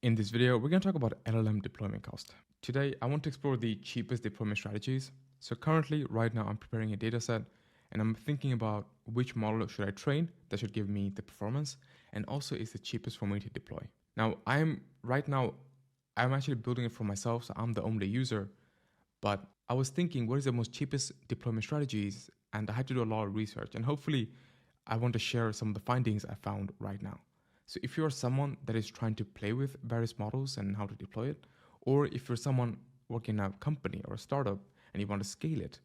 In this video, we're going to talk about LLM deployment cost. Today, I want to explore the cheapest deployment strategies. So currently, right now, I'm preparing a data set and I'm thinking about which model should I train that should give me the performance and also is the cheapest for me to deploy. Now, I'm actually building it for myself, so I'm the only user, but I was thinking what is the most cheapest deployment strategies, and I had to do a lot of research, and hopefully I want to share some of the findings I found right now. So if you're someone that is trying to play with various models and how to deploy it, or if you're someone working in a company or a startup and you want to scale it,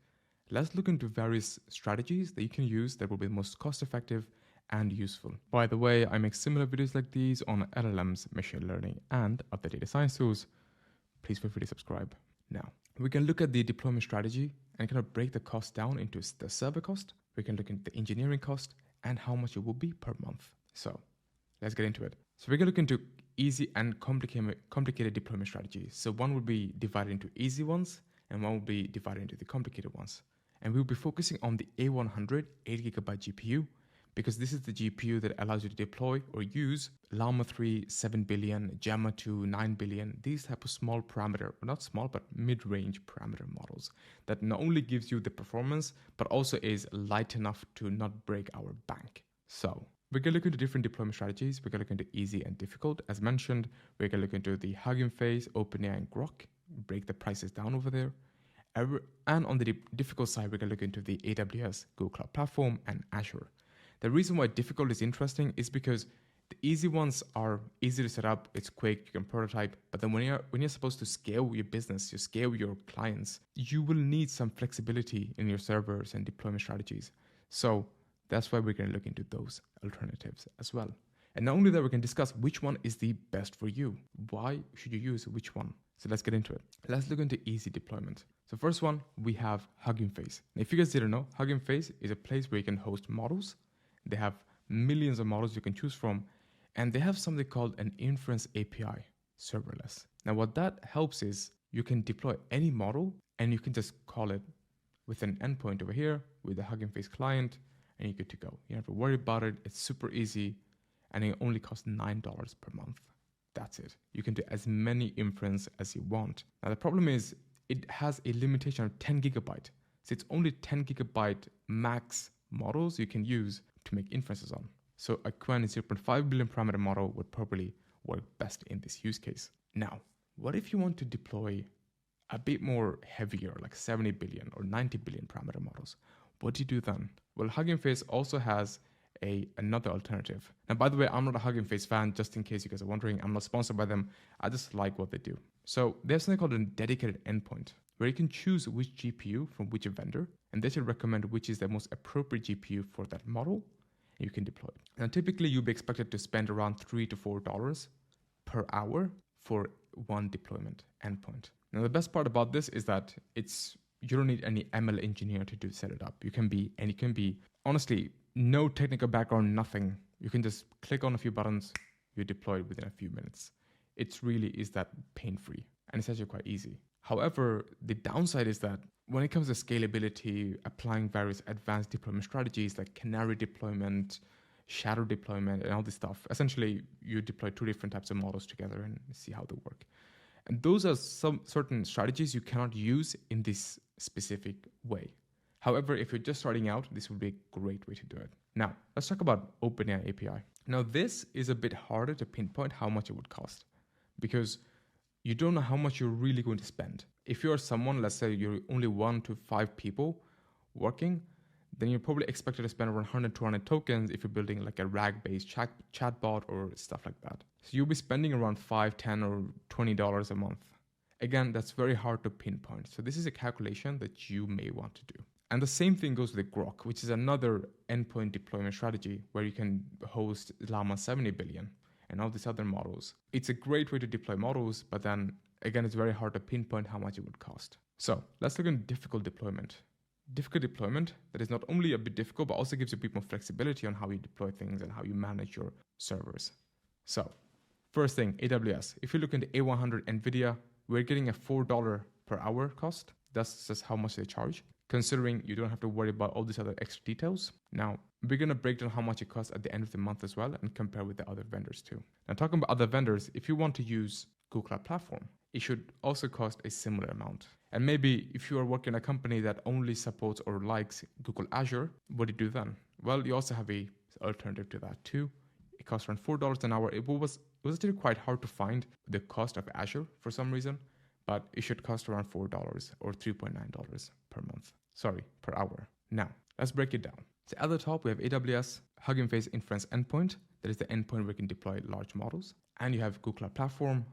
let's look into various strategies that you can use that will be the most cost effective and useful. By the way, I make similar videos like these on LLMs, machine learning, and other data science tools. Please feel free to subscribe. Now, we can look at the deployment strategy and kind of break the cost down into the server cost. We can look into the engineering cost and how much it will be per month. So let's get into it. So we're going to look into easy and complicated deployment strategies. So one would be divided into easy ones and one will be divided into the complicated ones. And we'll be focusing on the A100 8GB GPU because this is the GPU that allows you to deploy or use Llama 3 7 billion, Gemma 2 9 billion, these type of small parameter, not small, but mid-range parameter models that not only gives you the performance, but also is light enough to not break our bank. So we're going to look into different deployment strategies. We're going to look into easy and difficult. As mentioned, we're going to look into the Hugging Face, OpenAI, and Grok, break the prices down over there. And on the difficult side, we're going to look into the AWS, Google Cloud Platform, and Azure. The reason why difficult is interesting is because the easy ones are easy to set up, it's quick, you can prototype, but then when you're supposed to scale your business, you scale your clients, you will need some flexibility in your servers and deployment strategies. So that's why we're going to look into those alternatives as well. And not only that, we can discuss which one is the best for you. Why should you use which one? So let's get into it. Let's look into easy deployment. So first one, we have Hugging Face. Now, if you guys didn't know, Hugging Face is a place where you can host models. They have millions of models you can choose from, and they have something called an inference API, serverless. Now, what that helps is you can deploy any model and you can just call it with an endpoint over here with the Hugging Face client, and you're good to go. You don't have to worry about it. It's super easy, and it only costs $9 per month. That's it. You can do as many inference as you want. Now, the problem is it has a limitation of 10 gigabyte. So it's only 10 gigabyte max models you can use to make inferences on. So a Qwen 0.5 billion parameter model would probably work best in this use case. Now, what if you want to deploy a bit more heavier, like 70 billion or 90 billion parameter models? What do you do then? Well, Hugging Face also has another alternative. Now, by the way, I'm not a Hugging Face fan, just in case you guys are wondering. I'm not sponsored by them. I just like what they do. So they have something called a dedicated endpoint, where you can choose which GPU from which vendor, and they should recommend which is the most appropriate GPU for that model, and you can deploy it. Now, typically, you'll be expected to spend around $3 to $4 per hour for one deployment endpoint. Now, the best part about this is that you don't need any ML engineer to set it up. You can be, honestly, no technical background, nothing. You can just click on a few buttons, you deploy it within a few minutes. It really is that pain-free, and it's actually quite easy. However, the downside is that when it comes to scalability, applying various advanced deployment strategies like canary deployment, shadow deployment, and all this stuff, essentially you deploy two different types of models together and see how they work. And those are some certain strategies you cannot use in this specific way. However, if you're just starting out, this would be a great way to do it. Now, let's talk about OpenAI API. Now, this is a bit harder to pinpoint how much it would cost because you don't know how much you're really going to spend. If you're someone, let's say you're only 1 to 5 people working, then you're probably expected to spend around 100, 200 tokens if you're building like a RAG-based chatbot or stuff like that. So you'll be spending around $5, $10, or $20 a month. Again, that's very hard to pinpoint. So this is a calculation that you may want to do. And the same thing goes with Grok, which is another endpoint deployment strategy where you can host Llama 70 billion and all these other models. It's a great way to deploy models, but then again, it's very hard to pinpoint how much it would cost. So let's look at difficult deployment. Difficult deployment that is not only a bit difficult, but also gives you a bit more flexibility on how you deploy things and how you manage your servers. So first thing, AWS. If you look into A100 NVIDIA, we're getting a $4 per hour cost. That's just how much they charge. considering you don't have to worry about all these other extra details. Now, we're going to break down how much it costs at the end of the month as well and compare with the other vendors too. Now, talking about other vendors, if you want to use Google Cloud Platform, it should also cost a similar amount. And maybe if you are working in a company that only supports or likes Google Azure, what do you do then? Well, you also have a alternative to that too. It costs around $4 an hour. It was still quite hard to find the cost of Azure for some reason, but it should cost around $4 or $3.9 per month. Sorry, per hour. Now, let's break it down. So at the top, we have AWS Hugging Face Inference Endpoint. That is the endpoint where we can deploy large models. And you have Google Cloud Platform,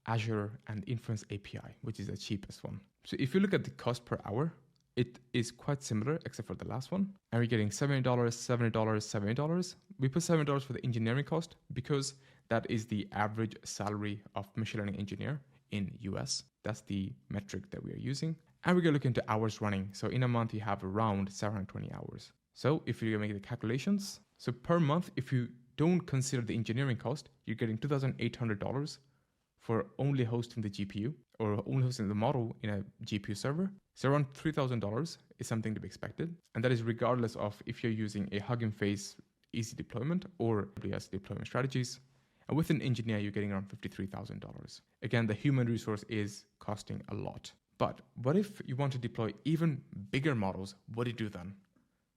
Azure, and Inference API, which is the cheapest one. So if you look at the cost per hour, it is quite similar except for the last one. And we're getting $70, $70, $70. We put $7 for the engineering cost because that is the average salary of machine learning engineer in US. That's the metric that we are using. And we're going to look into hours running. So in a month, you have around 720 hours. So if you're going to make the calculations, so per month, if you don't consider the engineering cost, you're getting $2,800 for only hosting the GPU or only hosting the model in a GPU server. So around $3,000 is something to be expected. And that is regardless of if you're using a Hugging Face easy deployment or AWS deployment strategies. And with an engineer, you're getting around $53,000. Again, the human resource is costing a lot. But what if you want to deploy even bigger models? What do you do then?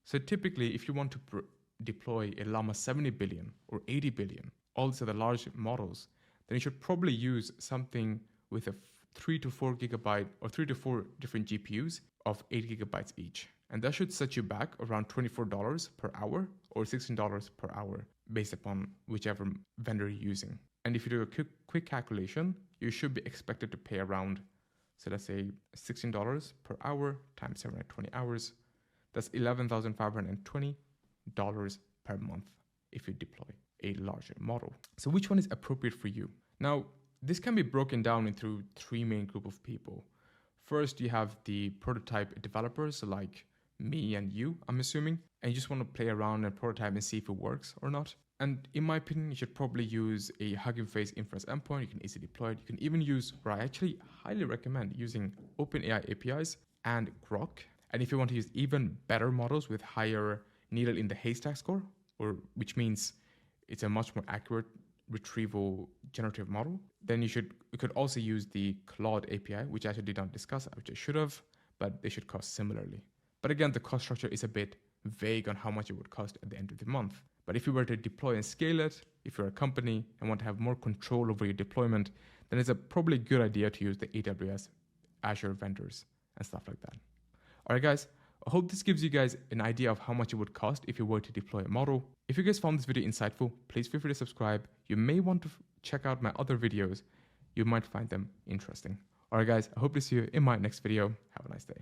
So typically, if you want to deploy a Llama 70 billion or 80 billion, all these other large models, then you should probably use something with a 3 to 4 gigabyte or 3 to 4 different GPUs of 8 gigabytes each. And that should set you back around $24 per hour or $16 per hour based upon whichever vendor you're using. And if you do a quick calculation, you should be expected to pay around, so let's say $16 per hour times 720 hours. That's $11,520 per month if you deploy a larger model. So which one is appropriate for you? Now, this can be broken down into three main groups of people. First, you have the prototype developers like me and you, I'm assuming, and you just want to play around and prototype and see if it works or not. And in my opinion, you should probably use a Hugging Face Inference Endpoint. You can easily deploy it. You can even use, or I actually highly recommend using OpenAI APIs and Grok. And if you want to use even better models with higher needle in the haystack score, or which means it's a much more accurate retrieval generative model, then you could also use the Claude API, which I actually did not discuss, which I should have, but they should cost similarly. But again, the cost structure is a bit vague on how much it would cost at the end of the month. But if you were to deploy and scale it, if you're a company and want to have more control over your deployment, then it's a probably good idea to use the AWS, Azure vendors and stuff like that. All right, guys, I hope this gives you guys an idea of how much it would cost if you were to deploy a model. If you guys found this video insightful, please feel free to subscribe. You may want to check out my other videos. You might find them interesting. All right, guys, I hope to see you in my next video. Have a nice day.